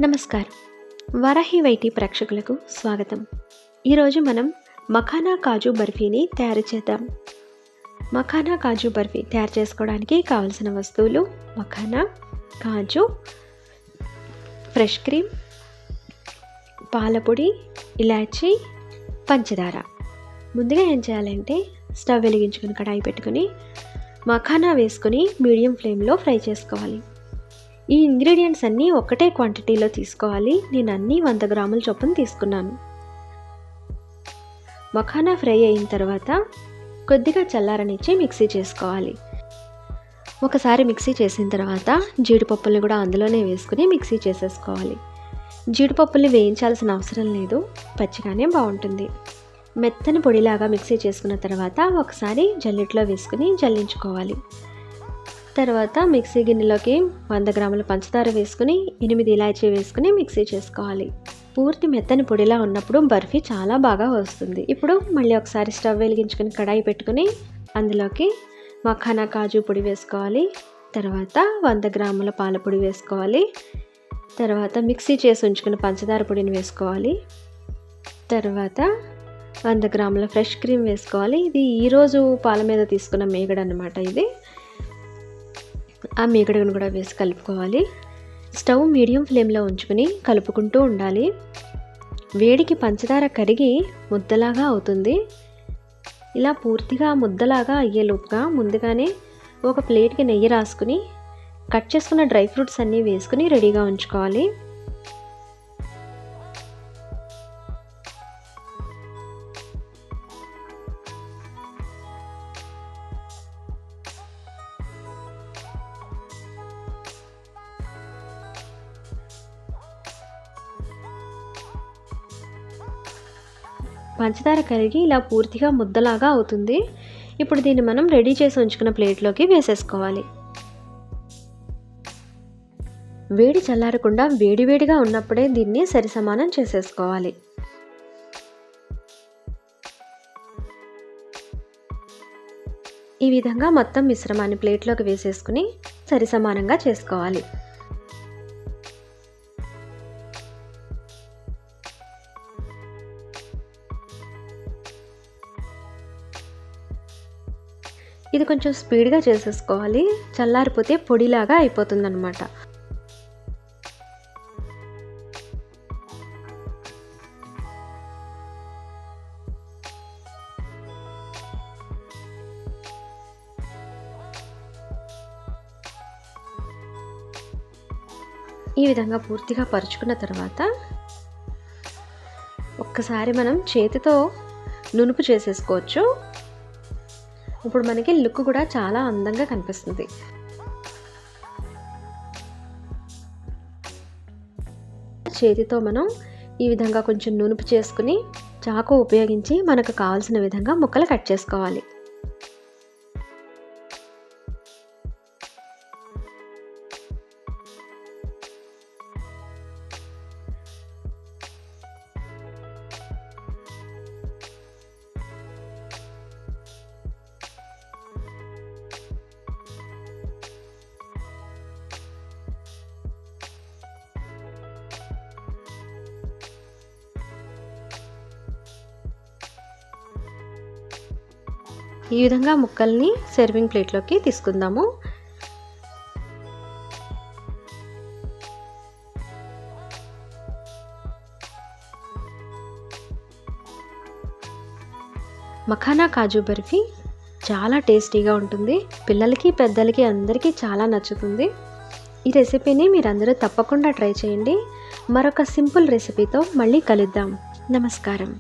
నమస్కారం. వారాహి వైటీ ప్రేక్షకులకు స్వాగతం. ఈరోజు మనం మఖానా కాజు బర్ఫీని తయారు చేద్దాం. మఖానా కాజు బర్ఫీ తయారు చేసుకోవడానికి కావలసిన వస్తువులు: మఖానా, కాజు, ఫ్రెష్ క్రీమ్, పాలపొడి, ఇలాచీ, పంచదార. ముందుగా ఏం చేయాలంటే స్టవ్ వెలిగించుకొని కడాయి పెట్టుకొని మఖానా వేసుకొని మీడియం ఫ్లేమ్లో ఫ్రై చేసుకోవాలి. ఈ ఇంగ్రీడియంట్స్ అన్నీ ఒకటే క్వాంటిటీలో తీసుకోవాలి. నేను అన్నీ 100 గ్రాముల చొప్పున తీసుకున్నాను. మఖానా ఫ్రై అయిన తర్వాత కొద్దిగా చల్లారనిచ్చి మిక్సీ చేసుకోవాలి. ఒకసారి మిక్సీ చేసిన తర్వాత జీడిపప్పుల్ని కూడా అందులోనే వేసుకుని మిక్సీ చేసేసుకోవాలి. జీడిపప్పుల్ని వేయించాల్సిన అవసరం లేదు, పచ్చిగానే బాగుంటుంది. మెత్తని పొడిలాగా మిక్సీ చేసుకున్న తర్వాత ఒకసారి జల్లిట్లో వేసుకుని జల్లించుకోవాలి. తర్వాత మిక్సీ గిన్నెలోకి 100 గ్రాముల పంచదార వేసుకుని 8 ఇలాచీ వేసుకుని మిక్సీ చేసుకోవాలి. పూర్తి మెత్తని పొడిలా ఉన్నప్పుడు బర్ఫీ చాలా బాగా వస్తుంది. ఇప్పుడు మళ్ళీ ఒకసారి స్టవ్ వెలిగించుకుని కడాయి పెట్టుకుని అందులోకి మఖానా కాజు పొడి వేసుకోవాలి. తర్వాత 100 గ్రాముల పాలపొడి వేసుకోవాలి. తర్వాత మిక్సీ చేసి ఉంచుకున్న పంచదార పొడిని వేసుకోవాలి. తర్వాత 100 గ్రాముల ఫ్రెష్ క్రీమ్ వేసుకోవాలి. ఇది ఈరోజు పాల మీద తీసుకున్న మీగడ అన్నమాట. ఇది ఆ మీగడను కూడా వేసి కలుపుకోవాలి. స్టవ్ మీడియం ఫ్లేమ్లో ఉంచుకుని కలుపుకుంటూ ఉండాలి. వేడికి పంచదార కరిగి ముద్దలాగా అవుతుంది. ఇలా పూర్తిగా ముద్దలాగా అయ్యేలోపుగా ముందుగానే ఒక ప్లేట్కి నెయ్యి రాసుకుని కట్ చేసుకున్న డ్రై ఫ్రూట్స్ అన్నీ వేసుకుని రెడీగా ఉంచుకోవాలి. పంచదార కరిగి ఇలా పూర్తిగా ముద్దలాగా అవుతుంది. ఇప్పుడు దీన్ని మనం రెడీ చేసి ఉంచుకున్న ప్లేట్లోకి వేసేసుకోవాలి. వేడి చల్లారకుండా వేడివేడిగా ఉన్నప్పుడే దీన్ని సరిసమానం చేసేసుకోవాలి. ఈ విధంగా మొత్తం మిశ్రమాన్ని ప్లేట్లోకి వేసేసుకుని సరిసమానంగా చేసుకోవాలి. ఇది కొంచెం స్పీడ్గా చేసేసుకోవాలి, చల్లారిపోతే పొడిలాగా అయిపోతుందన్నమాట. ఈ విధంగా పూర్తిగా పరుచుకున్న తర్వాత ఒక్కసారి మనం చేతితో నునుపు చేసేసుకోవచ్చు. ఇప్పుడు మనకి లుక్ కూడా చాలా అందంగా కనిపిస్తుంది. చేతితో మనం ఈ విధంగా కొంచెం నునుపు చేసుకుని చాకు ఉపయోగించి మనకు కావాల్సిన విధంగా ముక్కలు కట్ చేసుకోవాలి. ఈ విధంగా ముక్కల్ని సర్వింగ్ ప్లేట్లోకి తీసుకుందాము. మఖానా కాజు బర్ఫీ చాలా టేస్టీగా ఉంటుంది. పిల్లలకి పెద్దలకి అందరికీ చాలా నచ్చుతుంది. ఈ రెసిపీని మీరందరూ తప్పకుండా ట్రై చేయండి. మరొక సింపుల్ రెసిపీతో మళ్ళీ కలుద్దాం. నమస్కారం.